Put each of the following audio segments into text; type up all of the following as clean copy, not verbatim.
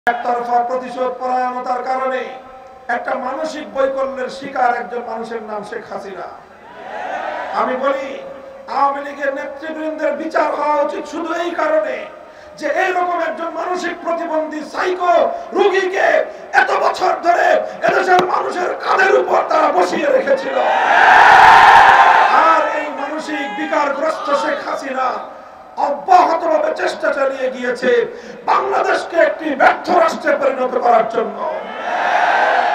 একতরফা প্রতিশোধ পরায়ণতার কারণে একটা মানসিক বৈকল্যের শিকার একজন মানুষের নাম শেখ হাসিনা। আমি বলি আওয়ামী লীগের নেতৃবৃন্দের বিচার হওয়া উচিত শুধু এই কারণে যে এইরকম একজন মানসিক প্রতিবন্ধী সাইকো রোগীকে এত বছর ধরে এদেশের মানুষের কাঁধের উপর তারা বসিয়ে রেখেছিল। আর এই মানসিক বিকারগ্রস্ত শেখ হাসিনা অব্যাহতভাবে চেষ্টা চালিয়ে গিয়েছে বাংলাদেশকে একটি ব্যর্থ রাষ্ট্রে পরিণত করার জন্য।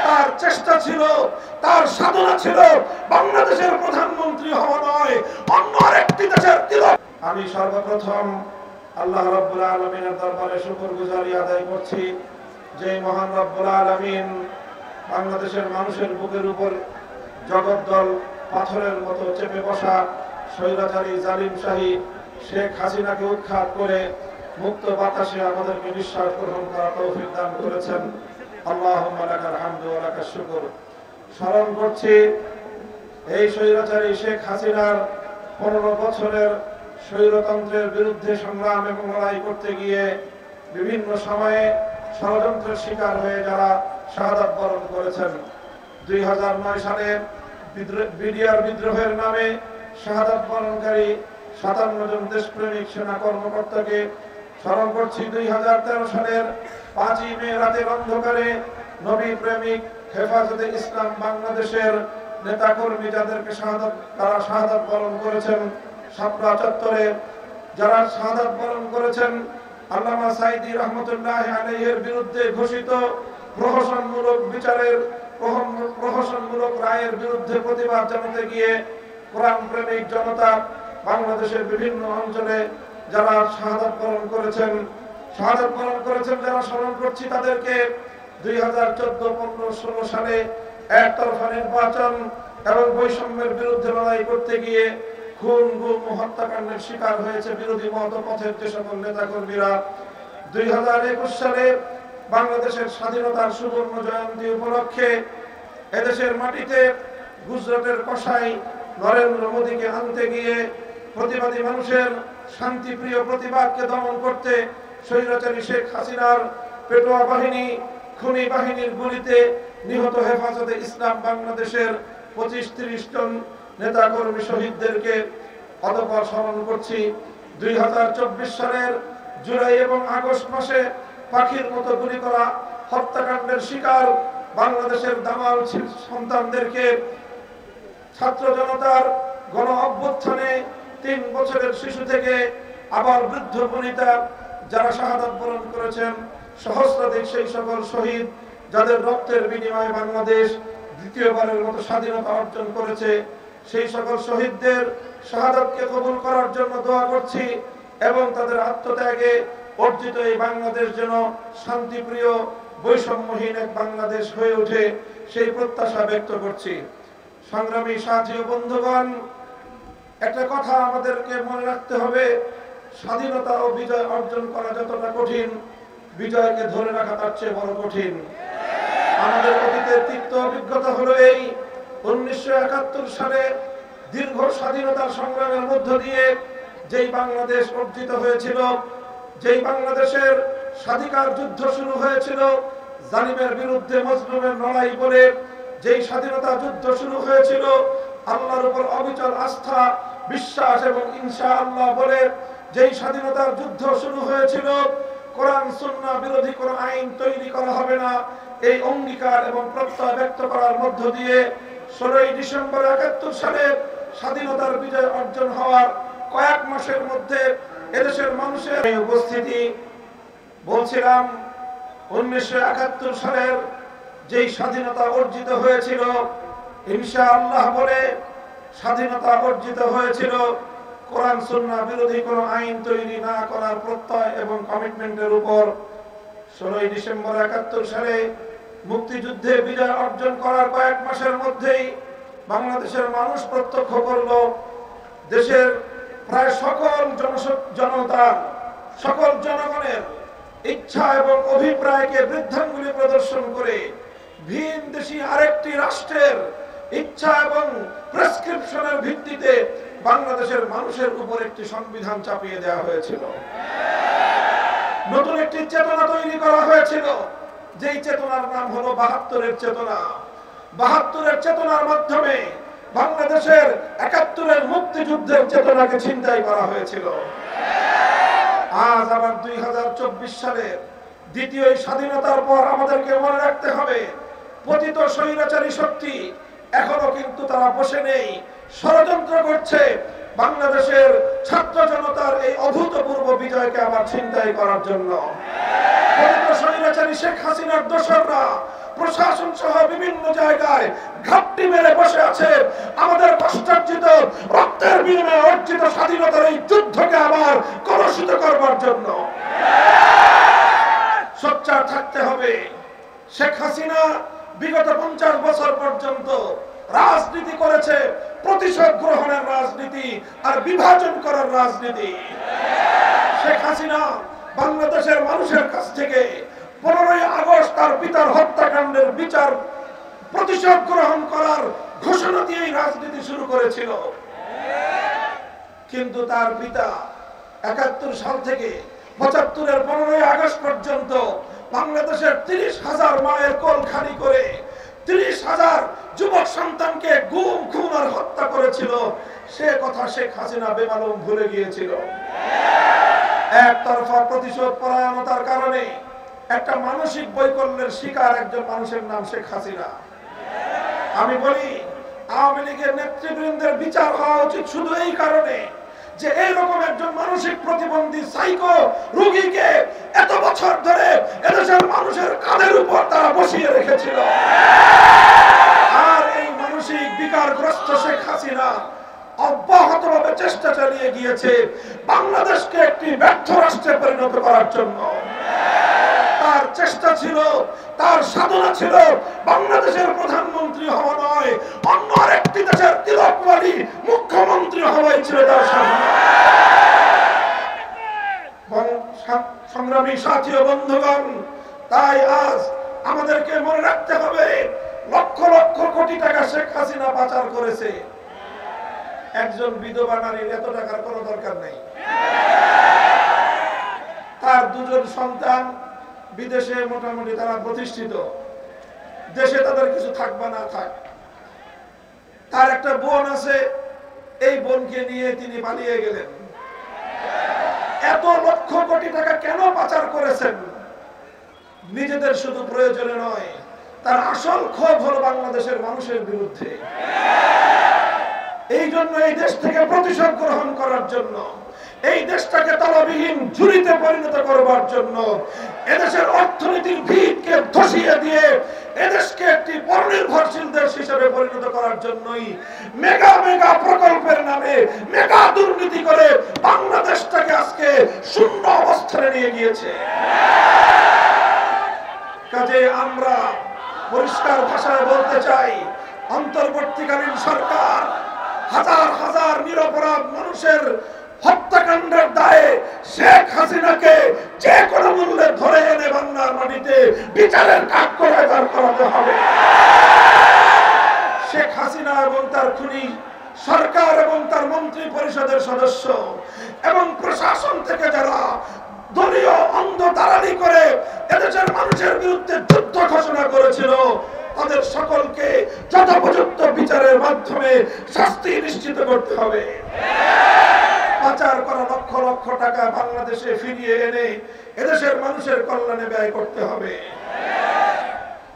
তার চেষ্টা ছিল, তার সাধনা ছিল বাংলাদেশের প্রধানমন্ত্রী হওয়া নয়, অন্য আরেকটি দেশের তিলক। আমি সর্বপ্রথম আল্লাহ রাব্বুল আলামিনের দরবারে শুকরগুজারি আদায় করছি যে মহান রাব্বুল আলামিন বাংলাদেশের মানুষের বুকের উপর জগদ্দল পাথরের মতো চেপে বসা স্বৈরাচারী জালিমশাহী শেখ হাসিনাকে উৎখাত করে মুক্ত বাতাসে আমাদেরকে নিঃশ্বাস গ্রহণ করার তৌফিক দান করেছেন। আল্লাহুম্মা লাকাল হামদু ওয়া লাকাশ শুকর। স্মরণ করছি এই স্বৈরাচারী শেখ হাসিনার 15 বছরের স্বৈরতন্ত্রের বিরুদ্ধে সংগ্রাম এবং লড়াই করতে গিয়ে বিভিন্ন সময়ে ষড়যন্ত্রের শিকার হয়ে যারা শাহাদাত বরণ করেছেন। 2009 সালে বিডিআর বিদ্রোহের নামে শাহাদাত বরণকারী 57 জন দেশপ্রেমিক সেনা কর্মকর্তাকে স্মরণ করছি। 2013 সালের 5ই মে রাতের অন্ধকারে নবী প্রেমিক হেফাজতে ইসলাম বাংলাদেশের নেতাকর্মী যাদেরকে তারা শাহাদাত বরণ করেছেন। শাপলা চত্বরে যারা শাহাদাত বরণ করেছেন আল্লামা সাঈদী রহমতুল্লাহ আলাইহির বিরুদ্ধে ঘোষিত প্রহসনমূলক বিচারের প্রহসনমূলক রায়ের বিরুদ্ধে প্রতিবাদ জানাতে গিয়ে কোরআন প্রেমিক জনতা বাংলাদেশের বিভিন্ন অঞ্চলে যারা শাহাদাত বরণ করেছেন যারা স্মরণ করছি তাদেরকে। 2014, 15, 16 সালে একতরফা নির্বাচন এবং বৈষম্যের বিরুদ্ধে লড়াই করতে গিয়ে খুন, গুম ও হত্যাকাণ্ডের শিকার হয়েছে বিরোধী মতপথের যে সকল নেতাকর্মীরা। 2021 সালে বাংলাদেশের স্বাধীনতার সুবর্ণ জয়ন্তী উপলক্ষে এদেশের মাটিতে গুজরাটের কসাই নরেন্দ্র মোদীকে আনতে গিয়ে প্রতিবাদী মানুষের শান্তিপ্রিয় প্রতিবাদকে দমন করতে স্বৈরাচারী শেখ হাসিনার পেটোয়া বাহিনী, খুনি বাহিনীর গুলিতে নিহত হেফাজতে ইসলাম বাংলাদেশের 25-30 জন নেতাকর্মী শহীদদেরকে অতঃপর স্মরণ করছি। 2024 সালের জুলাই এবং আগস্ট মাসে পাখির মতো গুলি করা হত্যাকাণ্ডের শিকার বাংলাদেশের দামাল সন্তানদেরকে ছাত্র জনতার গণ অভ্যুত্থানে 3 বছরের শিশু থেকে আবার বৃদ্ধ বনিতা যারা শাহাদাত বরণ করেছেন, সহস্রাধিক সেই সকল শহীদ যাদের রক্তের বিনিময়ে বাংলাদেশ দ্বিতীয়বারের মতো স্বাধীনতা অর্জন করেছে, সেই সকল শহীদদের শাহাদাতকে কবুল করার জন্য দোয়া করছি এবং তাদের আত্মত্যাগে অর্জিত এই বাংলাদেশ যেন শান্তিপ্রিয় বৈষম্যহীন এক বাংলাদেশ হয়ে ওঠে সেই প্রত্যাশা ব্যক্ত করছি। সংগ্রামী সাথী ও বন্ধুগণ, একটা কথা আমাদেরকে মনে রাখতে হবে, স্বাধীনতা ও বিজয় অর্জন করা যতটা কঠিন, বিজয়কে ধরে রাখা তার চেয়ে বড় কঠিন। আমাদের অতীতের তিক্ত অভিজ্ঞতা হলো এই 1971 সালে দীর্ঘ স্বাধীনতার সংগ্রামের মধ্য দিয়ে যেই বাংলাদেশ অর্জিত হয়েছিল, যেই বাংলাদেশের স্বাধিকার যুদ্ধ শুরু হয়েছিল, জালিমের বিরুদ্ধে মজলুমের লড়াই বলে যেই স্বাধীনতা যুদ্ধ শুরু হয়েছিল, আল্লাহর উপর অবিচল আস্থা, বিশ্বাস এবং ইনশাআল্লাহ বলে যেই স্বাধীনতার যুদ্ধ শুরু হয়েছিল, কোরআন সুন্নাহ বিরোধী কোনো আইন তৈরি করা হবে না, এই অঙ্গীকার এবং প্রত্যয় ব্যক্ত করার মধ্য দিয়ে 16ই ডিসেম্বর 71 সালে স্বাধীনতার বিজয় অর্জন হওয়ার কয়েক মাসের মধ্যে এদেশের মানুষের উপস্থিতি বলছিলাম 1971 সালের যেই স্বাধীনতা অর্জিত হয়েছিল, ইনশাআল্লাহ বলে স্বাধীনতা অর্জিত হয়েছিল কোরআন সুন্নাহ বিরোধী কোনো আইন তৈরি না করার প্রত্যয় এবং কমিটমেন্টের উপর। 16ই ডিসেম্বর 71 সালে মুক্তিযুদ্ধে বিজয় অর্জন করার কয়েক মাসের মধ্যেই বাংলাদেশের মানুষ প্রত্যক্ষ করল দেশের প্রায় সকল জনতার, সকল জনগণের ইচ্ছা এবং অভিপ্রায়কে বৃদ্ধাঙ্গুলি প্রদর্শন করে ভিন দেশি আরেকটি রাষ্ট্রের ইচ্ছা এবং প্রেসক্রিপশনের ভিত্তিতে বাংলাদেশের মানুষের উপর একটি সংবিধান চাপিয়ে দেওয়া হয়েছিল। নতুন একটি চেতনা তৈরি করা হয়েছিল, যেই চেতনার নাম হলো ৭২-এর চেতনা। ৭২-এর চেতনার মাধ্যমে বাংলাদেশের ৭১-এর মুক্তিযুদ্ধের চেতনাকে ছিনতাই করা হয়েছিল। আজ আবার ২০২৪ সালের দ্বিতীয় স্বাধীনতার পর আমাদেরকে মনে রাখতে হবে, পতিত স্বৈরাচারী শক্তি এখনো কিন্তু তারা বসে নেই, ষড়যন্ত্র করছে বাংলাদেশের ছাত্র জনতার এই অভূতপূর্ব বিজয়কে আবার ছিনতাই করার জন্য। পতিত স্বৈরাচারী শেখ হাসিনার দোসররা প্রশাসন সহ বিভিন্ন জায়গায় ঘাপটি মেরে বসে আছে আমাদের কষ্টার্জিত রক্তের বিনিময়ে অর্জিত স্বাধীনতার এই যুদ্ধকে আবার কলুষিত করবার জন্য। সোচ্চার থাকতে হবে। শেখ হাসিনা বিগত 50 বছর পর্যন্ত রাজনীতি করেছে প্রতিশোধ গ্রহণের রাজনীতি আর বিভাজন করার রাজনীতি। শেখ হাসিনা বাংলাদেশের মানুষের কাছ থেকে 15ই আগস্ট তার পিতার হত্যাকাণ্ডের বিচার প্রতিশোধ গ্রহণ করার ঘোষণা দিয়েই রাজনীতি শুরু করেছিল। কিন্তু তার পিতা ৭১ সাল থেকে ৭৫-এর 15ই আগস্ট পর্যন্ত বাংলাদেশের ৩০,০০০ মায়ের কোল খালি করে ৩০,০০০ যুবক সন্তানকে গুম খুন আর হত্যা করেছিল। সে কথা শেখ হাসিনা বেমালুম ভুলে গিয়েছিল। একতরফা প্রতিশোধ পরায়ণতার কারণে একটা মানসিক বৈকল্যের শিকার একজন মানুষের নাম শেখ হাসিনা। আমি বলি, আওয়ামী লীগের নেতৃবৃন্দের বিচার হওয়া উচিত শুধু এই কারণে যে এইরকম একজন মানসিক প্রতিবন্ধী সাইকো রোগীকে এত বছর ধরে এদেশের মানুষের কাঁধের উপর তারা বসিয়ে রেখেছিল। আর এই মানসিক বিকারগ্রস্ত শেখ হাসিনা অব্যাহতভাবে চেষ্টা চালিয়ে গিয়েছে বাংলাদেশকে একটি ব্যর্থ রাষ্ট্রে পরিণত করার জন্য। তার চেষ্টা ছিল, তার সাধনা ছিল বাংলাদেশের প্রধানমন্ত্রী হওয়া নয়, অন্য আরেকটি দেশের তিলকমালী মুখ্যমন্ত্রী হওয়াই ছিল তার সাধনা। সংগ্রামী সাথী ও বন্ধুগণ, তাই আজ আমাদেরকে মনে রাখতে হবে, লক্ষ লক্ষ কোটি টাকা শেখ হাসিনা পাচার করেছে। একজন বিধবা নারীর এত টাকার কোনো দরকার নেই। তার দুজন সন্তান বিদেশে মোটামুটি তারা প্রতিষ্ঠিত, দেশে তাদের কিছু থাকবে না থাক। তার একটা বোন আছে, এই বোনকে নিয়ে তিনি পালিয়ে গেলেন। এত লক্ষ কোটি টাকা কেন পাচার করেছেন? নিজেদের শুধু প্রয়োজনে নয়, তার আসল ক্ষোভ হলো বাংলাদেশের মানুষের বিরুদ্ধে। এই জন্য এই দেশ থেকে প্রতিশোধ গ্রহণ করার জন্য, এই দেশটাকে তলবিহীন ঝুড়িতে পরিণত করবার জন্য, এদেশের অর্থনীতির ভিতকে ধসিয়ে দিয়ে এদেশকে একটি পরনির্ভরশীল দেশ হিসেবে পরিণত করার জন্যই মেগা মেগা প্রকল্পের নামে মেগা দুর্নীতি করে বাংলাদেশটাকে আজকে শূন্য অবস্থানে নিয়ে গিয়েছে। কাজে আমরা পরিষ্কার ভাষায় বলতে চাই, অন্তর্বর্তীকালীন সরকার হাজার হাজার নিরপরাধ মানুষের হত্যাকাণ্ডের দায়ে শেখ হাসিনাকে যে কোনো মূল্যে ধরে এনে বাংলার মাটিতে বিচারের কাঠগড়ায় দাঁড় করাতে হবে। শেখ হাসিনা এবং তার খুনি সরকার এবং তার মন্ত্রী পরিষদের সদস্য এবং প্রশাসন থেকে যারা দলীয় অন্ধ দালালি করে এদেশের মানুষের বিরুদ্ধে যুদ্ধ ঘোষণা করেছিল, তাদের সকলকে যথোপযুক্ত বিচারের মাধ্যমে শাস্তি নিশ্চিত করতে হবে। পাচার করা লক্ষ লক্ষ টাকা বাংলাদেশে ফিরিয়ে এনে এদেশের মানুষের কল্যাণে ব্যয় করতে হবে।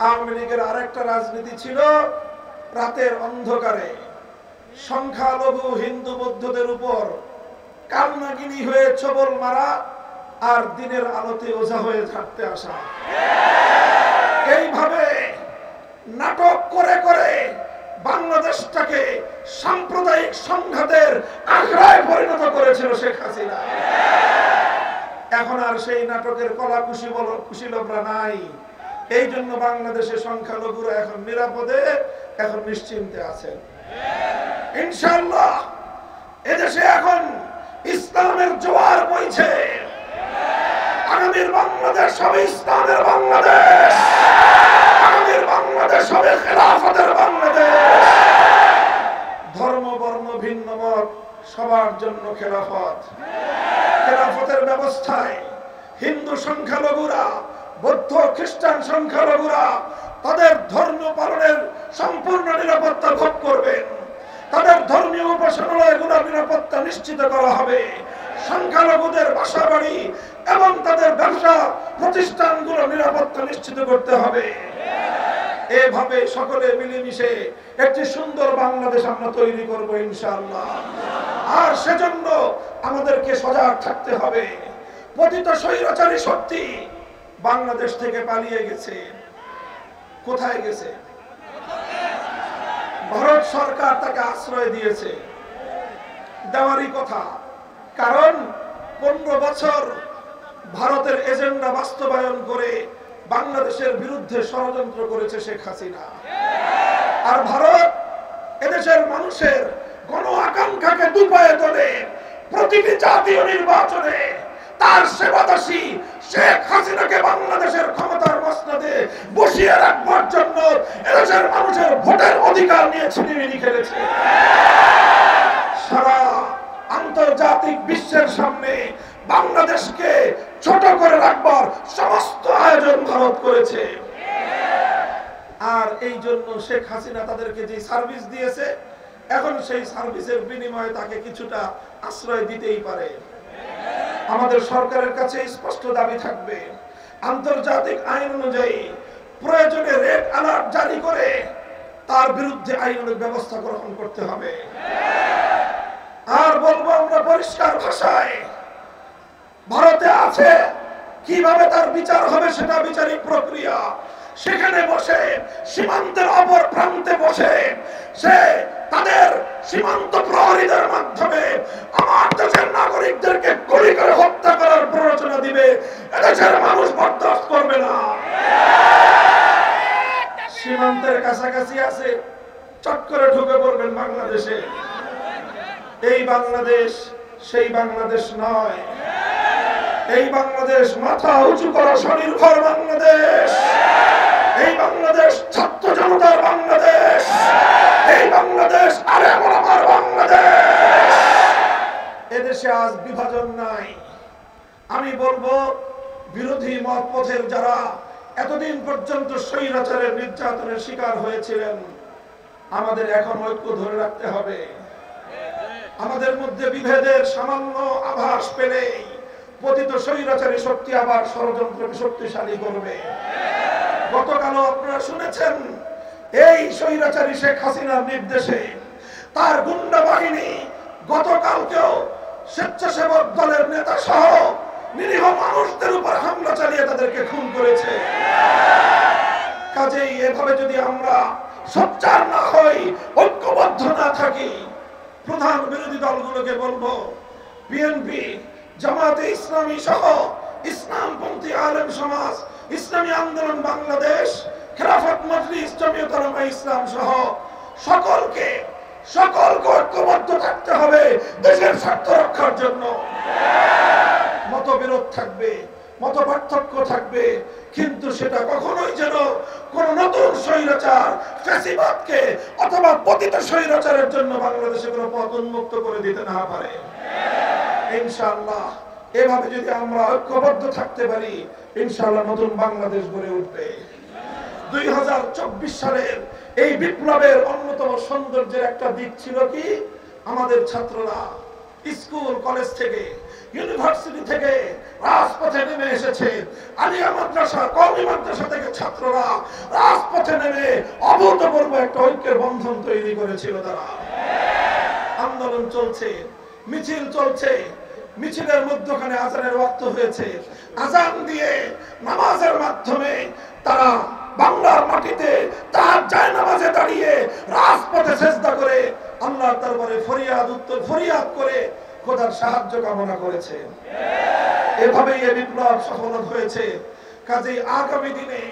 আওয়ামী লীগের আরেকটা রাজনীতি ছিল, রাতের অন্ধকারে সংখ্যালঘু হিন্দু বৌদ্ধদের উপর কালনাগিনী হয়ে ছবল মারা আর দিনের আলোতে ওঝা হয়ে থাকতে আসা। এইভাবে নাটক করে করে বাংলাদেশটাকে সাম্প্রদায়িক সংঘাতের আখড়ায় পরিণত করেছিল শেখ হাসিনা। এখন আর সেই নাটকের কলা কুশীলবরা নাই। এই জন্য বাংলাদেশের সংখ্যালঘুরা এখন নিরাপদে, এখন নিশ্চিন্তে আছেন। ইনশাআল্লাহ এদেশে এখন ইসলামের জোয়ার বইছে। আগামীর বাংলাদেশ হবে ইসলামের বাংলাদেশ, আগামীর বাংলাদেশ হবে খেলাফতের বাংলাদেশ। ধর্ম বর্ণ ভিন্ন মত সবার জন্য খেলাফত। খেলাফতের ব্যবস্থায় হিন্দু হিন্দু সংখ্যালঘুরা, বৌদ্ধ খ্রিস্টান সংখ্যালঘুরা তাদের ধর্ম পালনের সম্পূর্ণ নিরাপত্তা ভোগ করবেন। তাদের ধর্মীয় উপাসনালয়গুলোর নিরাপত্তা নিশ্চিত করা হবে। সংখ্যালঘুদের বাসা বাড়ি এবং তাদের ব্যবসা প্রতিষ্ঠানগুলো নিরাপত্তা নিশ্চিত করতে হবে। এভাবে সকলে মিলেমিশে একটি সুন্দর বাংলাদেশ আমরা তৈরি করব ইনশাআল্লাহ। আর সেজন্য আমাদেরকে সজাগ থাকতে হবে। পতিত স্বৈরাচারী শক্তি বাংলাদেশ থেকে পালিয়ে গেছে। কোথায় গেছে? ভারত সরকার তাকে আশ্রয় দিয়েছে, দেওয়ারই কথা। কারণ 15 বছর ভারতের এজেন্ডা বাস্তবায়ন করে বাংলাদেশের বিরুদ্ধে ষড়যন্ত্র করেছে শেখ হাসিনা। আর ভারত এদেশের মানুষের গণ আকাঙ্ক্ষাকে দুপায়ে তোলে। প্রতিটি জাতীয় নির্বাচনে তার সেবাদাসী শেখ হাসিনাকে বাংলাদেশের ক্ষমতার মসনদে বসিয়ে রাখবার জন্য এদেশের মানুষের ভোটের অধিকার নিয়ে ছিনিমিনি খেলেছে। সারা আন্তর্জাতিক বিশ্বের সামনে বাংলাদেশকে ছোট করে রাখবার সমস্ত আয়োজন ভারত করেছে। আর এই জন্য শেখ হাসিনা তাদেরকে যে সার্ভিস দিয়েছে, এখন সেই সার্ভিসের বিনিময়ে তাকে কিছুটা আশ্রয় দিতেই পারে। আমাদের সরকারের কাছে স্পষ্ট দাবি থাকবে, আন্তর্জাতিক আইন অনুযায়ী প্রয়োজনে রেড অ্যালার্ট জারি করে তার বিরুদ্ধে আইনানুগ ব্যবস্থা গ্রহণ করতে হবে। আর বলবো আমরা পরিষ্কার ভাষায়, ভারতে আছে, কিভাবে তার বিচার হবে সেটা বিচারিক প্রক্রিয়া। সেখানে বসে সীমান্তের অপর প্রান্তে বসে সে তাদের সীমান্ত প্রহরীদের মাধ্যমে আমার দেশের নাগরিকদেরকে গুলি করে হত্যা করার প্ররোচনা দিবে। এদেশের মানুষ বরদাস্ত করবে না। সীমান্তের কাছাকাছি আছে, চট করে ঢুকে পড়বেন বাংলাদেশে। এই বাংলাদেশ সেই বাংলাদেশ নয়। এই বাংলাদেশ মাথা উঁচু করা স্বনির্ভর বাংলাদেশ। এই বাংলাদেশ ছাত্র জনতার বাংলাদেশ। এই বাংলাদেশ আরে আমার বাংলাদেশ। এদেশে আজ বিভাজন নাই। আমি বলবো বিরোধী মত পথের যারা এতদিন পর্যন্ত স্বৈরাচারের নির্যাতনের শিকার হয়েছিলেন, আমাদের এখন ঐক্য ধরে রাখতে হবে। আমাদের মধ্যে বিভেদের সামান্য আভাস পেলেই পতিত স্বৈরাচারী শক্তি আবার ষড়যন্ত্রকে শক্তিশালী করবে। গতকালও আপনারা শুনেছেন, এই স্বৈরাচারী শেখ হাসিনার নির্দেশে তার গুন্ডা বাহিনী গতকালকেও স্বেচ্ছাসেবক দলের নেতা সহ নিরীহ মানুষদের উপর হামলা চালিয়ে তাদেরকে খুন করেছে। কাজেই এভাবে যদি আমরা সোচ্চার না হই, ঐক্যবদ্ধ না থাকি, প্রধান বিরোধী দলগুলোকে বলবো, বিএনপি, জামাতে ইসলামী সহ ইসলামপন্থী আলেম সমাজ, ইসলামী আন্দোলন বাংলাদেশ, খেলাফত মজলিস, জমিয়ত উলামা ইসলাম সহ সকলকে ঐক্যবদ্ধ থাকতে হবে দেশের স্বার্থ রক্ষার জন্য। মতবিরোধ থাকবে, মত পার্থক্য থাকবে, কিন্তু সেটা কখনোই যেন কোন নতুন স্বৈরাচার ফ্যাসিবাদকে অথবা পতিত স্বৈরাচারের জন্য বাংলাদেশে কোনো পথ উন্মুক্ত করে দিতে না পারে। ইনশাআল্লাহ এভাবে যদি আমরা ঐক্যবদ্ধ থাকতে পারি, ইনশাআল্লাহ নতুন বাংলাদেশ গড়ে উঠবে। 2024 সালের এই বিপ্লবের অন্যতম সৌন্দর্যের একটা দিক ছিল কি, আমাদের ছাত্ররা স্কুল কলেজ থেকে, ইউনিভার্সিটি থেকে রাজপথে নেমে এসেছে। আলিয়া মাদ্রাসা, কওমি মাদ্রাসা থেকে ছাত্ররা রাজপথে নেমে অভূতপূর্ব একটা ঐক্যের বন্ধন তৈরি করেছিল। তারা আন্দোলন চলছে, মিছিল চলছে, মিছিলের মধ্যখানে আজানের ওয়াক্ত হয়েছে। আজান দিয়ে নামাজের মাধ্যমে তারা বাংলার মাটিতে তার জায়নামাজে দাঁড়িয়ে রাজপথে সেজদা করে আল্লাহর দরবারে ফরিয়াদ করে খোদার সাহায্য কামনা করেছে। এভাবেই এই বিপ্লব সফল হয়েছে। কাজেই আগামী দিনে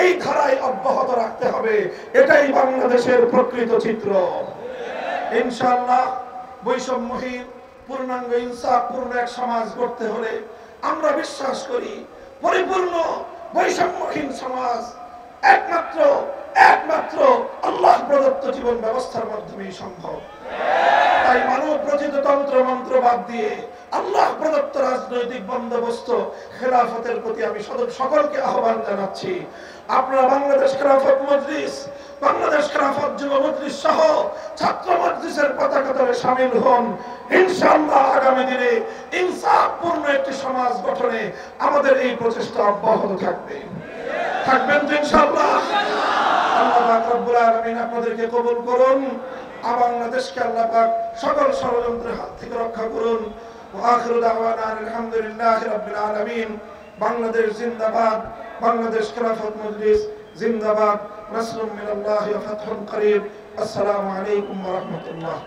এই ধারায় অব্যাহত রাখতে হবে। এটাই বাংলাদেশের প্রকৃত চিত্র। ইনশাআল্লাহ বৈষম্যহীন, পূর্ণাঙ্গ ইনসাফপূর্ণ এক সমাজ গড়তে হলে আমরা বিশ্বাস করি পরিপূর্ণ বৈষম্যহীন সমাজ একমাত্র আল্লাহ প্রদত্ত জীবন ব্যবস্থার মাধ্যমেই সম্ভব। তাই মানব রচিত তন্ত্র মন্ত্র বাদ দিয়ে আল্লাহ প্রদত্ত রাজনৈতিক বন্দোবস্ত খেলাফতের প্রতি আমি সকলকে আহ্বান জানাচ্ছি। আপনারা বাংলাদেশ খেলাফত মজলিস, বাংলাদেশ খেলাফত যুব মজলিস সহ ছাত্র মজলিসের পতাকা তলে শামিল হন। ইনশাআল্লাহ আগামী দিনে ইনসাফপূর্ণ একটি সমাজ গঠনে আমাদের এই প্রচেষ্টা অব্যাহত থাকবে। থাকবেন তো ইনশাআল্লাহ? আল্লাহ পাক রব্বুল আলামিন আপনাদেরকে কবুল করুন। বাংলাদেশকে আল্লাহ পাক সকল ষড়যন্ত্রের হাত থেকে রক্ষা করুন। ওয়া আখিরু দাওয়ানা আলহামদুলিল্লাহি রাব্বিল আলামিন। বাংলাদেশ জিন্দাবাদ, বাংলাদেশ খেলাফত মজলিস জিন্দাবাদ। নাসরুম মিনাল্লাহি ওয়া ফাতহুন করিব। আসসালামু আলাইকুম ওয়া রাহমাতুল্লাহ।